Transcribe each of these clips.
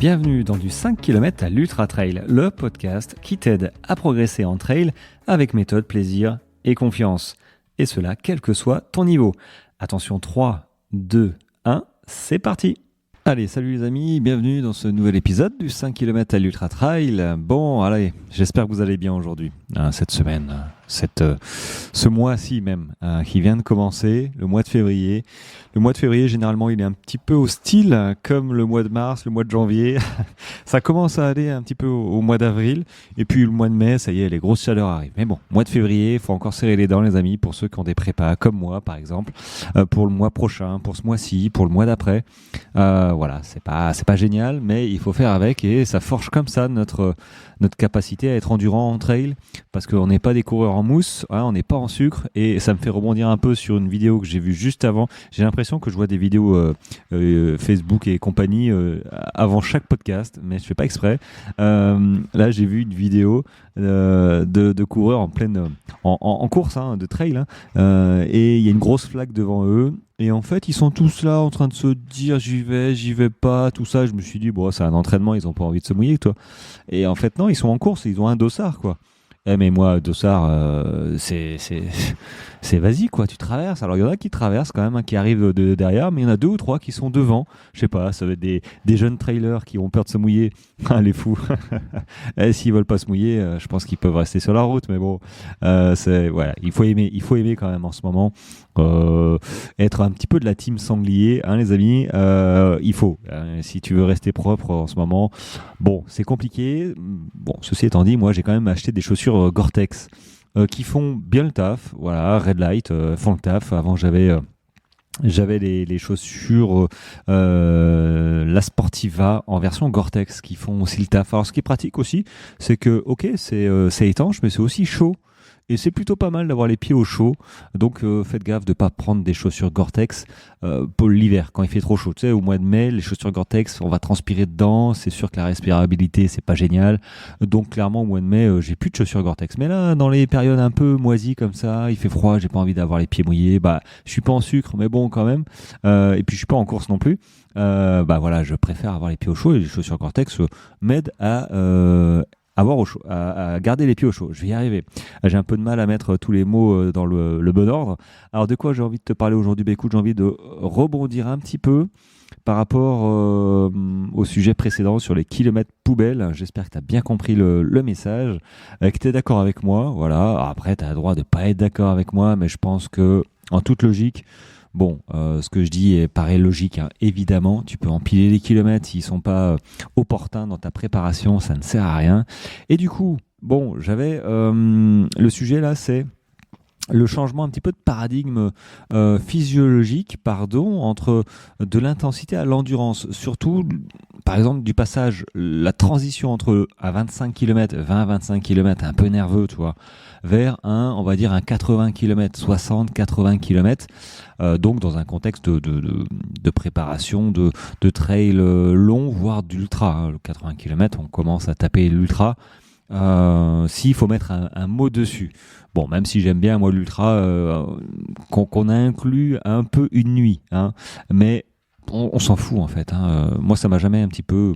Bienvenue dans du 5 km à l'Ultra Trail, le podcast qui t'aide à progresser en trail avec méthode, plaisir et confiance. Et cela quel que soit ton niveau. Attention, 3, 2, 1, c'est parti! Allez, salut les amis, bienvenue dans ce nouvel épisode du 5 km à l'Ultra Trail. Bon, allez, j'espère que vous allez bien aujourd'hui, cette semaine, ce mois-ci même, qui vient de commencer, le mois de février. Le mois de février, généralement, il est un petit peu hostile, comme le mois de mars, le mois de janvier. Ça commence à aller un petit peu au mois d'avril. Et puis le mois de mai, ça y est, les grosses chaleurs arrivent. Mais bon, mois de février, il faut encore serrer les dents, les amis, pour ceux qui ont des prépas, comme moi, par exemple, pour le mois prochain, pour ce mois-ci, pour le mois d'après. Voilà, c'est pas génial, mais il faut faire avec. Et ça forge comme ça notre capacité à être endurant en trail, parce qu'on n'est pas des coureurs en mousse, hein, on n'est pas en sucre. Et ça me fait rebondir un peu sur une vidéo que j'ai vue juste avant. J'ai l'impression que je vois des vidéos Facebook et compagnie avant chaque podcast, mais je fais pas exprès. Là, j'ai vu une vidéo de coureurs en pleine en course, hein, de trail, hein, et il y a une grosse flaque devant eux. Et en fait, ils sont tous là en train de se dire j'y vais pas, tout ça. Je me suis dit, bon, c'est un entraînement, ils ont pas envie de se mouiller, toi. Et en fait, non, ils sont en course, ils ont un dossard, quoi. Mais moi, dossard, c'est vas-y, quoi, tu traverses. Alors, il y en a qui traversent quand même, hein, qui arrivent de derrière, mais il y en a 2 ou 3 qui sont devant. Je sais pas, ça va être des jeunes trailers qui ont peur de se mouiller. Les fous. S'ils veulent pas se mouiller, je pense qu'ils peuvent rester sur la route, mais bon, voilà, il faut aimer quand même en ce moment. Être un petit peu de la team sanglier, hein, les amis, il faut, si tu veux rester propre en ce moment. Bon, c'est compliqué. Bon, ceci étant dit, moi j'ai quand même acheté des chaussures Gore-Tex qui font bien le taf. Voilà, Red Light font le taf. Avant j'avais les chaussures La Sportiva en version Gore-Tex qui font aussi le taf. Alors ce qui est pratique aussi, c'est que ok, c'est étanche, mais c'est aussi chaud. Et c'est plutôt pas mal d'avoir les pieds au chaud. Donc faites gaffe de ne pas prendre des chaussures Gore-Tex pour l'hiver, quand il fait trop chaud. Tu sais, au mois de mai, les chaussures Gore-Tex, on va transpirer dedans. C'est sûr que la respirabilité, c'est pas génial. Donc clairement, au mois de mai, j'ai plus de chaussures Gore-Tex. Mais là, dans les périodes un peu moisies comme ça, il fait froid, j'ai pas envie d'avoir les pieds mouillés. Bah, je suis pas en sucre, mais bon, quand même. Et puis je suis pas en course non plus. Bah voilà, je préfère avoir les pieds au chaud. Et les chaussures Gore-Tex m'aident avoir au chaud, à garder les pieds au chaud. Je vais y arriver. J'ai un peu de mal à mettre tous les mots dans le bon ordre. Alors de quoi j'ai envie de te parler aujourd'hui? Bah, écoute, j'ai envie de rebondir un petit peu par rapport au sujet précédent sur les kilomètres poubelles. J'espère que tu as bien compris le message, que tu es d'accord avec moi. Voilà. Après, tu as le droit de ne pas être d'accord avec moi, mais je pense que en toute logique, bon, ce que je dis paraît logique, hein. Évidemment, tu peux empiler les kilomètres s'ils sont pas opportuns dans ta préparation, ça ne sert à rien. Et du coup, bon, j'avais le sujet là, c'est le changement un petit peu de paradigme physiologique, entre de l'intensité à l'endurance. Surtout, par exemple, du passage, la transition entre à 25 km, 20-25 km, un peu nerveux, tu vois, vers on va dire un 80 km, 60-80 km, donc dans un contexte de préparation, de trail long, voire d'ultra. Hein. Le 80 km, on commence à taper l'ultra. S'il faut mettre un mot dessus. Bon, même si j'aime bien, moi, l'ultra, qu'on a inclus un peu une nuit, hein, mais on s'en fout, en fait. Hein. Moi, ça m'a jamais un petit peu...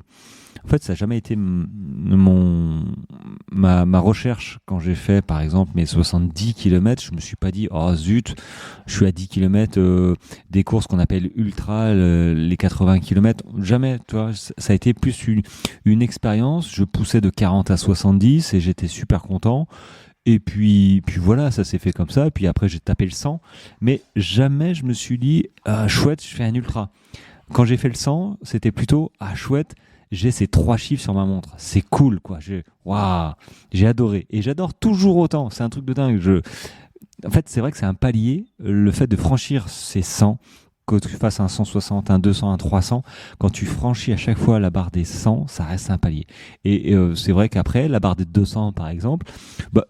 En fait, ça n'a jamais été ma recherche quand j'ai fait, par exemple, mes 70 km. Je me suis pas dit, oh zut, je suis à 10 km des courses qu'on appelle ultra, les 80 km. Jamais, tu vois, ça a été plus une expérience. Je poussais de 40 à 70 et j'étais super content. Et puis voilà, ça s'est fait comme ça. Puis après, j'ai tapé le 100. Mais jamais je me suis dit, chouette, je fais un ultra. Quand j'ai fait le 100, c'était plutôt, chouette, j'ai ces 3 chiffres sur ma montre. C'est cool, quoi. J'ai adoré. Et j'adore toujours autant. C'est un truc de dingue. En fait, c'est vrai que c'est un palier, le fait de franchir ces 100, que tu fasses un 160, un 200, un 300, quand tu franchis à chaque fois la barre des 100, ça reste un palier. Et c'est vrai qu'après, la barre des 200, par exemple,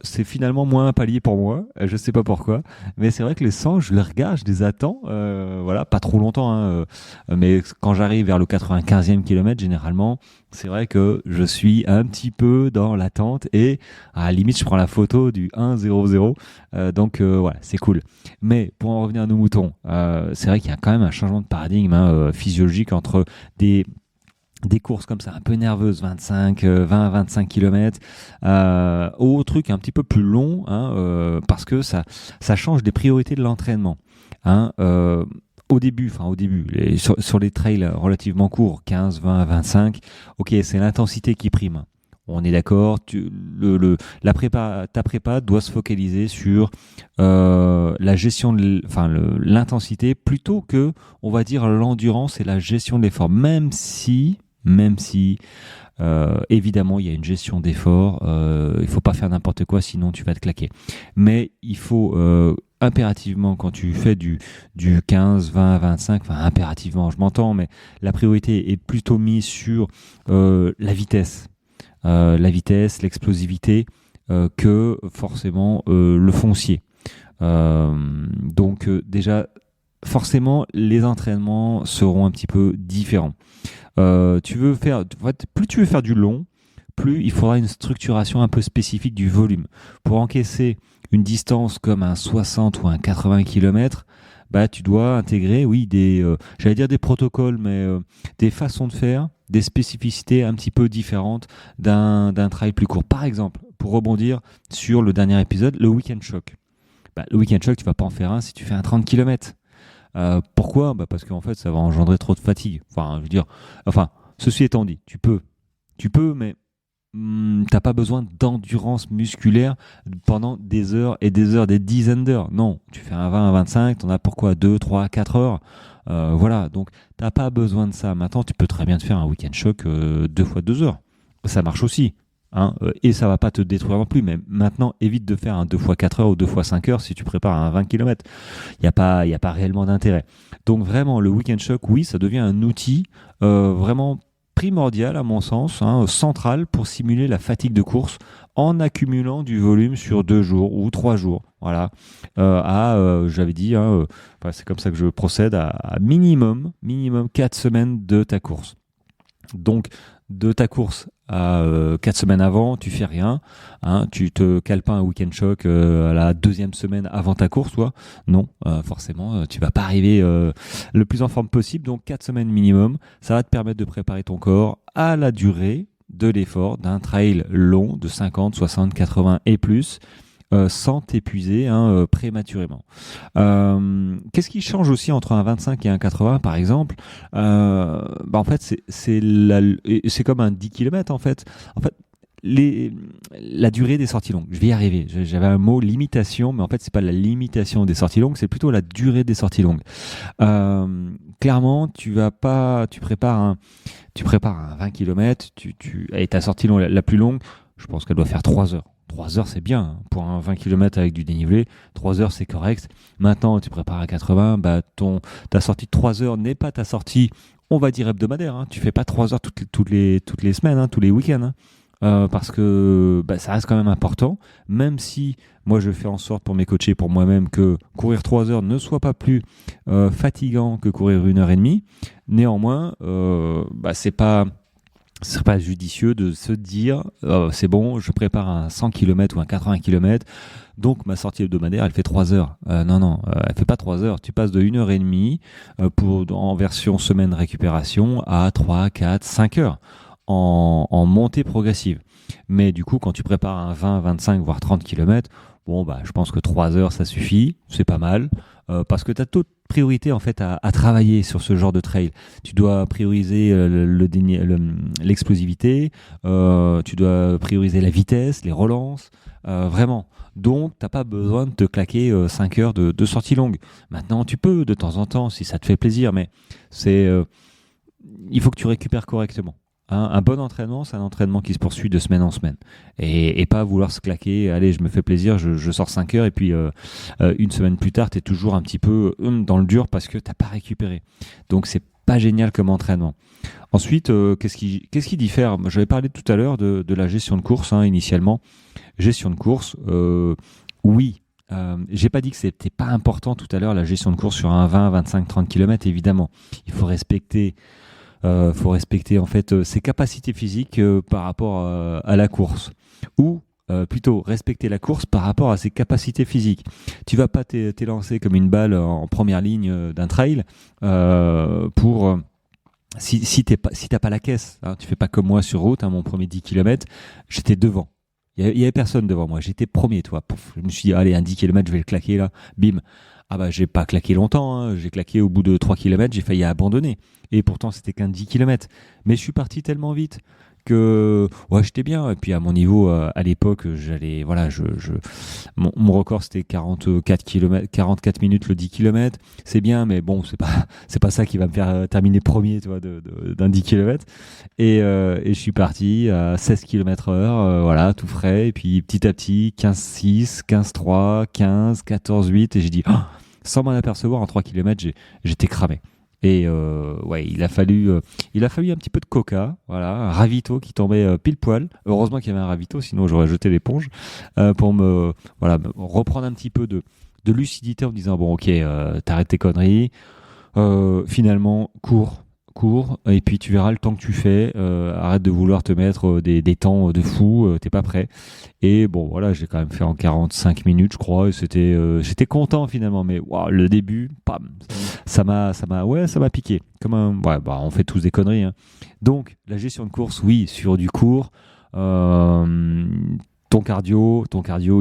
c'est finalement moins un palier pour moi. Je sais pas pourquoi. Mais c'est vrai que les 100, je les regarde, je les attends. Voilà, pas trop longtemps. Hein, mais quand j'arrive vers le 95e kilomètre, généralement, c'est vrai que je suis un petit peu dans l'attente et à la limite, je prends la photo du 1-0-0. Donc, voilà, c'est cool. Mais pour en revenir à nos moutons, c'est vrai qu'il y a quand même un changement de paradigme physiologique entre des courses comme ça, un peu nerveuses, 20 à 25 km, au truc un petit peu plus long, parce que ça change des priorités de l'entraînement. Hein, au début, sur les trails relativement courts, 15, 20, 25, ok, c'est l'intensité qui prime. On est d'accord, ta prépa doit se focaliser sur la gestion de l'intensité plutôt que, on va dire, l'endurance et la gestion de l'effort. Même si évidemment, il y a une gestion d'effort. Il faut pas faire n'importe quoi, sinon tu vas te claquer. Mais il faut impérativement, quand tu fais du 15, 20, 25, enfin impérativement, je m'entends, mais la priorité est plutôt mise sur la vitesse, l'explosivité, que forcément le foncier. Donc déjà, forcément, les entraînements seront un petit peu différents. En fait, plus tu veux faire du long, plus il faudra une structuration un peu spécifique du volume. Pour encaisser une distance comme un 60 ou un 80 km, bah, tu dois intégrer, oui, j'allais dire des protocoles, mais des façons de faire, des spécificités un petit peu différentes d'un trail plus court. Par exemple, pour rebondir sur le dernier épisode, le weekend shock. Bah, le weekend shock, tu vas pas en faire un si tu fais un 30 km. Pourquoi ? Parce qu'en fait, ça va engendrer trop de fatigue. Ceci étant dit, tu peux, mais t'as pas besoin d'endurance musculaire pendant des heures et des heures, des dizaines d'heures. Non, tu fais un 20, un 25, t'en as pourquoi 2, 3, 4 heures. Voilà, donc t'as pas besoin de ça. Maintenant, tu peux très bien te faire un week-end choc 2 fois 2 heures. Ça marche aussi. Et ça va pas te détruire non plus, mais maintenant évite de faire un 2 fois 4 heures ou 2 fois 5 heures si tu prépares un 20 km. Il n'y a pas réellement d'intérêt. Donc vraiment, le weekend shock, oui, ça devient un outil vraiment primordial à mon sens, central pour simuler la fatigue de course en accumulant du volume sur 2 jours ou 3 jours. Voilà. J'avais dit, c'est comme ça que je procède à minimum 4 semaines de ta course. Donc, de ta course à 4 semaines avant, tu fais rien, tu te cales pas un week-end choc à la 2e semaine avant ta course, toi. Non, forcément, tu vas pas arriver le plus en forme possible, donc 4 semaines minimum, ça va te permettre de préparer ton corps à la durée de l'effort d'un trail long de 50, 60, 80 et plus, sans t'épuiser prématurément. Qu'est-ce qui change aussi entre un 25 et un 80 par exemple? En fait c'est comme un 10 km en fait. La durée des sorties longues, je vais y arriver. J'avais un mot limitation, mais en fait c'est pas la limitation des sorties longues, c'est plutôt la durée des sorties longues. Clairement, tu prépares un 20 km, et ta sortie longue la plus longue, je pense qu'elle doit faire 3 heures. 3 heures, c'est bien. Pour un 20 km avec du dénivelé, 3 heures, c'est correct. Maintenant, tu prépares à 80, ta sortie de 3 heures n'est pas ta sortie, on va dire, hebdomadaire. Tu fais pas 3 heures toutes les semaines, tous les week-ends. Parce que ça reste quand même important, même si moi je fais en sorte pour mes coachés, pour moi-même, que courir 3 heures ne soit pas plus fatigant que courir 1h30. Néanmoins, c'est pas judicieux de se dire c'est bon, je prépare un 100 km ou un 80 km, donc ma sortie hebdomadaire elle fait 3 heures. Non, elle fait pas 3 heures. Tu passes de 1h30 en version semaine récupération à 3, 4, 5 heures en montée progressive. Mais du coup, quand tu prépares un 20, 25, voire 30 km, je pense que 3 heures ça suffit, c'est pas mal. Parce que tu as toute priorité en fait à travailler sur ce genre de trail. Tu dois prioriser l'explosivité, tu dois prioriser la vitesse, les relances, vraiment. Donc, tu n'as pas besoin de te claquer 5 heures de sortie longue. Maintenant, tu peux de temps en temps si ça te fait plaisir, mais il faut que tu récupères correctement. Un bon entraînement, c'est un entraînement qui se poursuit de semaine en semaine. Et pas vouloir se claquer, allez, je me fais plaisir, je sors 5 heures et puis une semaine plus tard, tu es toujours un petit peu dans le dur parce que tu n'as pas récupéré. Donc, c'est pas génial comme entraînement. Ensuite, qu'est-ce qui diffère ? J'avais parlé tout à l'heure de la gestion de course, initialement. Gestion de course, oui. J'ai pas dit que c'était pas important tout à l'heure, la gestion de course sur un 20, 25, 30 km, évidemment. Il faut respecter Faut respecter en fait ses capacités physiques par rapport à la course. Ou plutôt respecter la course par rapport à ses capacités physiques. Tu vas pas t'élancer comme une balle en première ligne d'un trail pour si t'as pas la caisse, hein, tu fais pas comme moi sur route, hein, mon premier 10 km, j'étais devant. Il y avait personne devant moi, j'étais premier, toi. Pouf, je me suis dit, allez, un 10 km, je vais le claquer là. Bim. Ah bah, j'ai pas claqué longtemps, hein. J'ai claqué au bout de 3 km, j'ai failli abandonner. Et pourtant, c'était qu'un 10 km. Mais je suis parti tellement vite que ouais, j'étais bien. Et puis à mon niveau, à l'époque, j'allais, voilà, mon record c'était 44 km, 44 minutes le 10 km. C'est bien, mais bon, c'est pas ça qui va me faire terminer premier, tu vois, d'un 10 km. Et je suis parti à 16 km heure, voilà, tout frais. Et puis petit à petit, 15,6, 15,3, 15, 14,8. Et j'ai dit, oh, sans m'en apercevoir, en 3 km, j'étais cramé. Et ouais, il a fallu un petit peu de coca, voilà, un ravito qui tombait pile poil. Heureusement qu'il y avait un ravito, sinon j'aurais jeté l'éponge pour me reprendre un petit peu de lucidité en me disant bon, ok, t'arrêtes tes conneries. Finalement, cours, et puis tu verras le temps que tu fais. Arrête de vouloir te mettre des temps de fou, t'es pas prêt. Et bon, voilà, j'ai quand même fait en 45 minutes, je crois, et j'étais content finalement, mais wow, le début, pam, ça m'a piqué. Ouais, bah, on fait tous des conneries, hein. Donc, la gestion de course, oui, sur du court, ton cardio,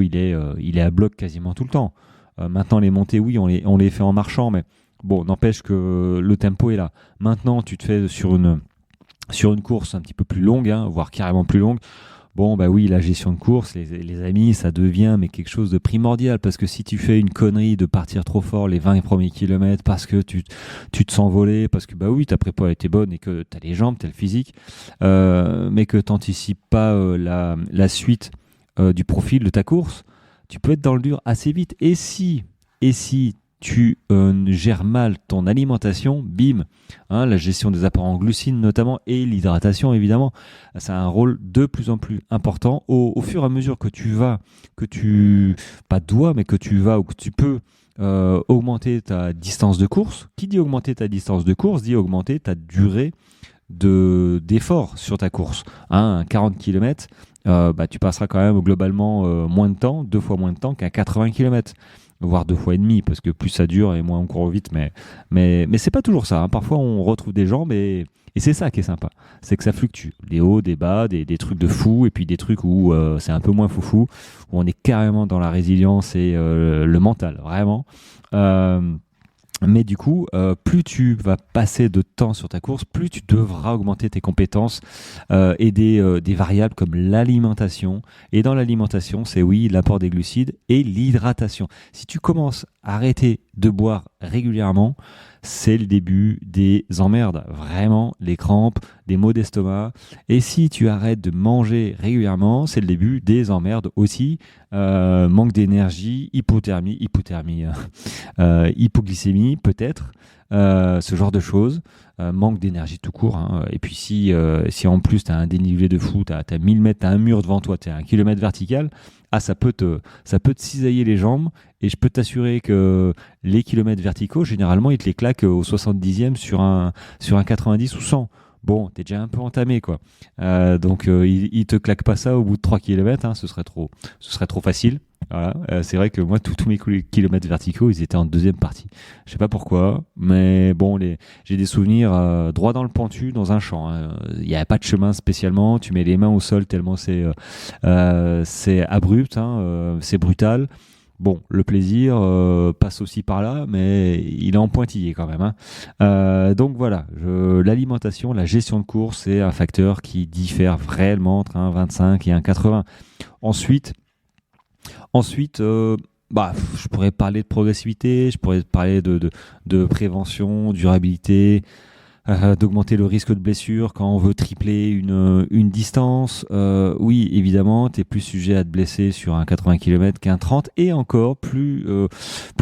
il est à bloc quasiment tout le temps. Maintenant, les montées, oui, on les fait en marchant, mais bon, n'empêche que le tempo est là. Maintenant, tu te fais sur une course un petit peu plus longue, hein, voire carrément plus longue. Bon, bah oui, la gestion de course, les amis, ça devient mais quelque chose de primordial, parce que si tu fais une connerie de partir trop fort les 20 premiers kilomètres parce que tu te sens voler, parce que bah oui, ta prépa était bonne et que tu as les jambes, tu as le physique, mais que tu n'anticipes pas la suite du profil de ta course, tu peux être dans le dur assez vite. Et si tu gères mal ton alimentation, bim, hein, la gestion des apports en glucides notamment et l'hydratation évidemment, ça a un rôle de plus en plus important au fur et à mesure que pas dois, mais que tu vas ou que tu peux augmenter ta distance de course. Qui dit augmenter ta distance de course dit augmenter ta durée d'effort sur ta course. Hein, un 40 km, bah, tu passeras quand même globalement moins de temps, 2 fois moins de temps qu'un 80 km. Voire 2 fois et demi, parce que plus ça dure et moins on court vite, mais c'est pas toujours ça, hein. Parfois on retrouve des jambes et c'est ça qui est sympa, c'est que ça fluctue, des hauts, des bas, des trucs de fou, et puis des trucs où c'est un peu moins foufou, où on est carrément dans la résilience et le mental, vraiment. Mais du coup, plus tu vas passer de temps sur ta course, plus tu devras augmenter tes compétences et des variables comme l'alimentation. Et dans l'alimentation, c'est oui, l'apport des glucides et l'hydratation. Si tu commences à arrêter de boire régulièrement, c'est le début des emmerdes. Vraiment, les crampes, des maux d'estomac. Et si tu arrêtes de manger régulièrement, c'est le début des emmerdes aussi. Manque d'énergie, hypoglycémie peut-être, ce genre de choses. Manque d'énergie tout court, hein. Et puis si en plus tu as un dénivelé de fou, tu as 1000 mètres, tu as un mur devant toi, tu as 1 kilomètre vertical, ça peut te cisailler les jambes, et je peux t'assurer que les kilomètres verticaux, généralement, ils te les claquent au 70e sur un 90 ou 100. Bon, t'es déjà un peu entamé, quoi. Donc, il te claque pas ça au bout de 3 km, hein, ce serait trop facile. Voilà. C'est vrai que moi, tous mes kilomètres verticaux, ils étaient en deuxième partie. Je sais pas pourquoi, mais bon, j'ai des souvenirs droit dans le pentu, dans un champ, hein. Il n'y a pas de chemin spécialement. Tu mets les mains au sol tellement c'est abrupt, hein, c'est brutal. Bon, le plaisir passe aussi par là, mais il est en pointillé quand même, hein. Donc voilà, l'alimentation, la gestion de course, c'est un facteur qui diffère réellement entre un 25 et un 80. Ensuite, bah, je pourrais parler de progressivité, je pourrais parler de prévention, durabilité, d'augmenter le risque de blessure quand on veut tripler une distance. Oui, évidemment, tu es plus sujet à te blesser sur un 80 km qu'un 30, et encore, plus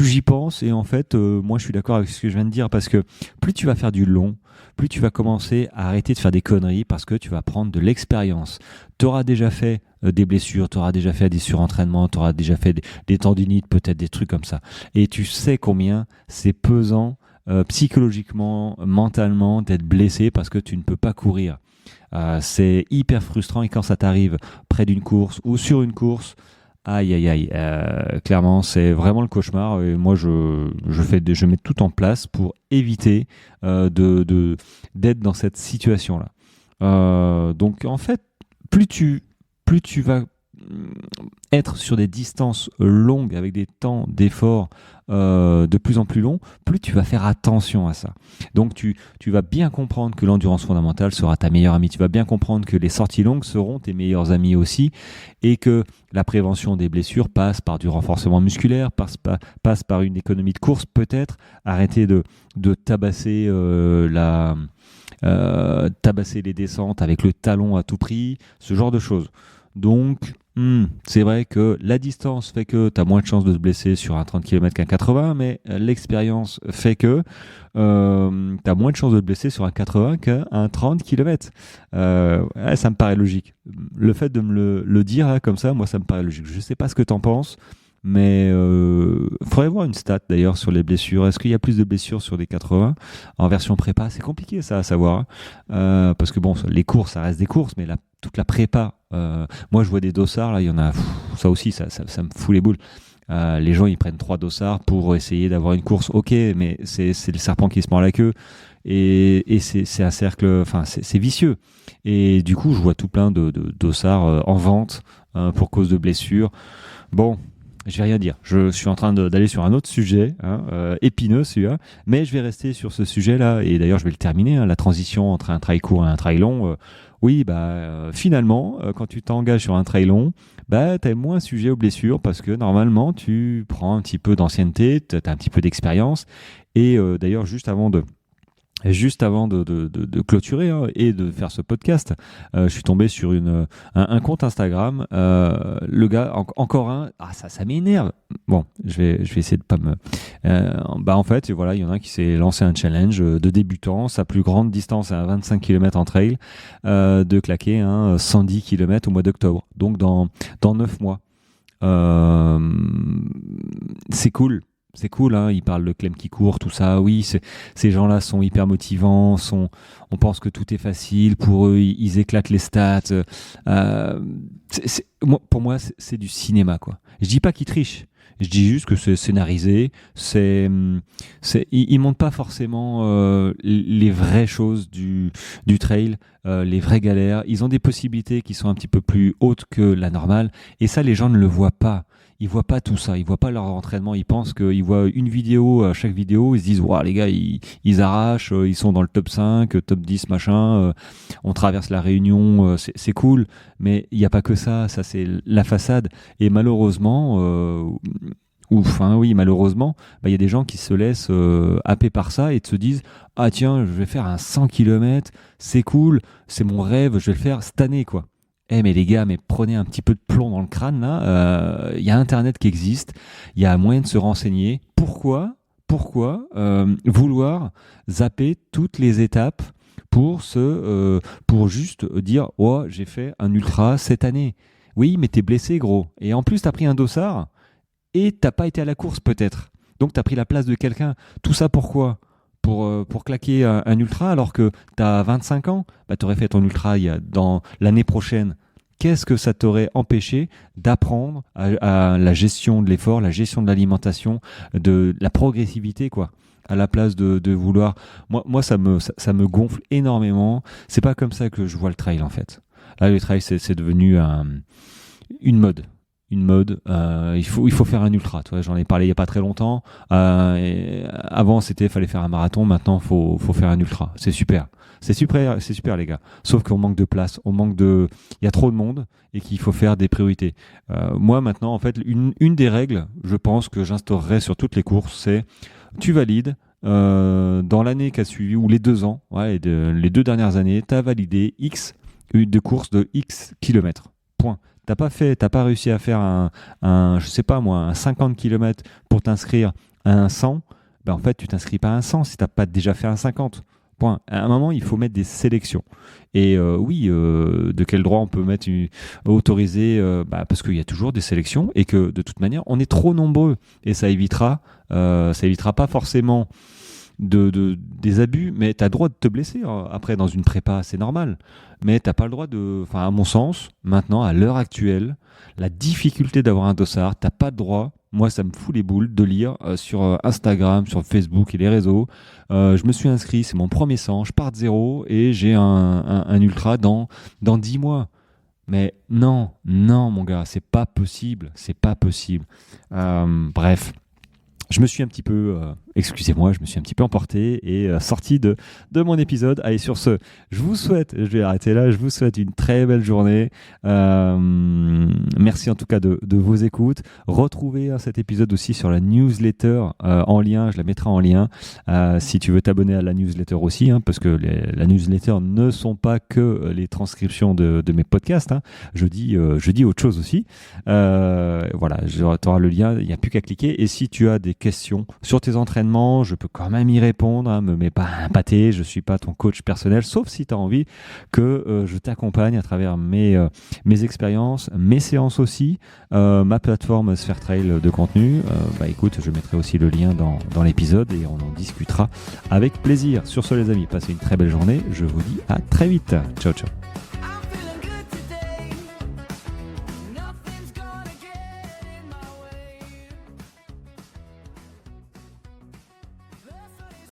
j'y pense, et en fait, moi je suis d'accord avec ce que je viens de dire, parce que plus tu vas faire du long, plus tu vas commencer à arrêter de faire des conneries, parce que tu vas prendre de l'expérience. Tu auras déjà fait des blessures, tu auras déjà fait des surentraînements, tu auras déjà fait des tendinites, peut-être des trucs comme ça. Et tu sais combien c'est pesant psychologiquement, mentalement, d'être blessé parce que tu ne peux pas courir. C'est hyper frustrant et quand ça t'arrive près d'une course ou sur une course, aïe aïe aïe, clairement c'est vraiment le cauchemar et moi je mets tout en place pour éviter d'être dans cette situation-là. Donc en fait, plus tu vas être sur des distances longues avec des temps d'effort de plus en plus longs, plus tu vas faire attention à ça. Donc tu vas bien comprendre que l'endurance fondamentale sera ta meilleure amie. Tu vas bien comprendre que les sorties longues seront tes meilleurs amis aussi et que la prévention des blessures passe par du renforcement musculaire, passe par une économie de course peut-être, arrêter de tabasser tabasser les descentes avec le talon à tout prix, ce genre de choses. Donc, c'est vrai que la distance fait que tu as moins de chances de te blesser sur un 30 km qu'un 80, mais l'expérience fait que tu as moins de chances de te blesser sur un 80 qu'un 30 km. Ouais, ça me paraît logique. Le fait de me le dire là, comme ça, moi, ça me paraît logique. Je ne sais pas ce que tu en penses, mais faudrait voir une stat d'ailleurs sur les blessures. Est-ce qu'il y a plus de blessures sur des 80 en version prépa? C'est compliqué ça à savoir, hein. Parce que bon, les courses, ça reste des courses, mais toute la prépa, moi je vois des dossards, là il y en a, ça aussi, ça me fout les boules. Les gens ils prennent 3 dossards pour essayer d'avoir une course, ok, mais c'est le serpent qui se mord la queue et c'est un cercle, enfin c'est vicieux. Et du coup je vois tout plein de dossards en vente pour cause de blessures. Bon, je vais rien dire. Je suis en train d'aller sur un autre sujet, hein, épineux celui-là, mais je vais rester sur ce sujet-là. Et d'ailleurs, je vais le terminer. Hein, la transition entre un trail court et un trail long. Oui, finalement, quand tu t'engages sur un trail long, tu es moins sujet aux blessures parce que normalement, tu prends un petit peu d'ancienneté, tu as un petit peu d'expérience. Et d'ailleurs, juste avant de clôturer et de faire ce podcast, je suis tombé sur un compte Instagram. Le gars, encore un, ça m'énerve. Bon, je vais essayer de pas me. En fait, voilà, il y en a un qui s'est lancé un challenge de débutant. Sa plus grande distance à 25 km en trail, de claquer 110 km au mois d'octobre. Donc dans 9 mois. C'est cool. C'est cool, hein, ils parlent de Clem qui court, tout ça. Oui, ces gens-là sont hyper motivants, on pense que tout est facile. Pour eux, ils éclatent les stats. Pour moi, c'est du cinéma, quoi. Je dis pas qu'ils trichent. Je dis juste que c'est scénarisé. Ils montrent pas forcément les vraies choses du trail, les vraies galères. Ils ont des possibilités qui sont un petit peu plus hautes que la normale. Et ça, les gens ne le voient pas. Ils voient pas tout ça, ils voient pas leur entraînement, ils pensent qu'ils voient une vidéo à chaque vidéo, ils se disent waouh les gars ils arrachent, ils sont dans le top 5, top 10 machin, on traverse la Réunion, c'est cool, mais il n'y a pas que ça c'est la façade et malheureusement malheureusement, il y a des gens qui se laissent happer par ça et se disent ah tiens, je vais faire un 100 km, c'est cool, c'est mon rêve, je vais le faire cette année quoi. Mais les gars, prenez un petit peu de plomb dans le crâne là. Il y a Internet qui existe, il y a moyen de se renseigner. Pourquoi vouloir zapper toutes les étapes pour juste dire oh j'ai fait un ultra cette année. Oui, mais t'es blessé gros. Et en plus t'as pris un dossard et t'as pas été à la course peut-être. Donc t'as pris la place de quelqu'un. Tout ça pourquoi? Pour claquer un ultra alors que tu as 25 ans, tu aurais fait ton ultra dans l'année prochaine. Qu'est-ce que ça t'aurait empêché d'apprendre à la gestion de l'effort, la gestion de l'alimentation, de la progressivité, quoi, à la place de vouloir. Moi ça me gonfle énormément. C'est pas comme ça que je vois le trail en fait. Là, le trail c'est devenu une mode. Il faut faire un ultra. Tu vois, j'en ai parlé il y a pas très longtemps. Avant, fallait faire un marathon. Maintenant, faut faire un ultra. C'est super les gars. Sauf qu'on manque de place, il y a trop de monde et qu'il faut faire des priorités. Moi, maintenant, en fait, une des règles, je pense que j'instaurerai sur toutes les courses, c'est tu valides. Dans l'année qui a suivi ou les 2 ans, les 2 dernières années, tu as validé X de courses de X kilomètres. Point. T'as pas réussi à faire un 50 km pour t'inscrire à un 100, en fait, tu t'inscris pas à un 100 si t'as pas déjà fait un 50. Point. À un moment, il faut mettre des sélections. Et de quel droit on peut autoriser parce qu'il y a toujours des sélections et que de toute manière, on est trop nombreux. Et ça évitera pas forcément des abus, mais tu as le droit de te blesser après dans une prépa, c'est normal. Mais tu n'as pas le droit à mon sens, maintenant, à l'heure actuelle, la difficulté d'avoir un dossard, tu n'as pas le droit. Moi, ça me fout les boules de lire sur Instagram, sur Facebook et les réseaux. Je me suis inscrit, c'est mon premier sang, je pars de zéro et j'ai un ultra dans 10 mois. Mais non, mon gars, c'est pas possible, c'est pas possible. Bref, je me suis un petit peu, excusez-moi, je me suis un petit peu emporté et sorti de mon épisode. Allez, sur ce, je vais arrêter là, je vous souhaite une très belle journée. Merci en tout cas de vos écoutes. Retrouvez cet épisode aussi sur la newsletter en lien, je la mettrai en lien si tu veux t'abonner à la newsletter aussi, parce que la newsletter ne sont pas que les transcriptions de mes podcasts. Je dis autre chose aussi. Voilà, tu auras le lien, il n'y a plus qu'à cliquer. Et si tu as des questions sur tes entraînements, je peux quand même y répondre, me mets pas un pâté, je suis pas ton coach personnel, sauf si tu as envie que je t'accompagne à travers mes expériences, mes séances aussi, ma plateforme Sphere Trail de contenu. Écoute, je mettrai aussi le lien dans l'épisode et on en discutera avec plaisir. Sur ce les amis, passez une très belle journée, je vous dis à très vite. Ciao ciao.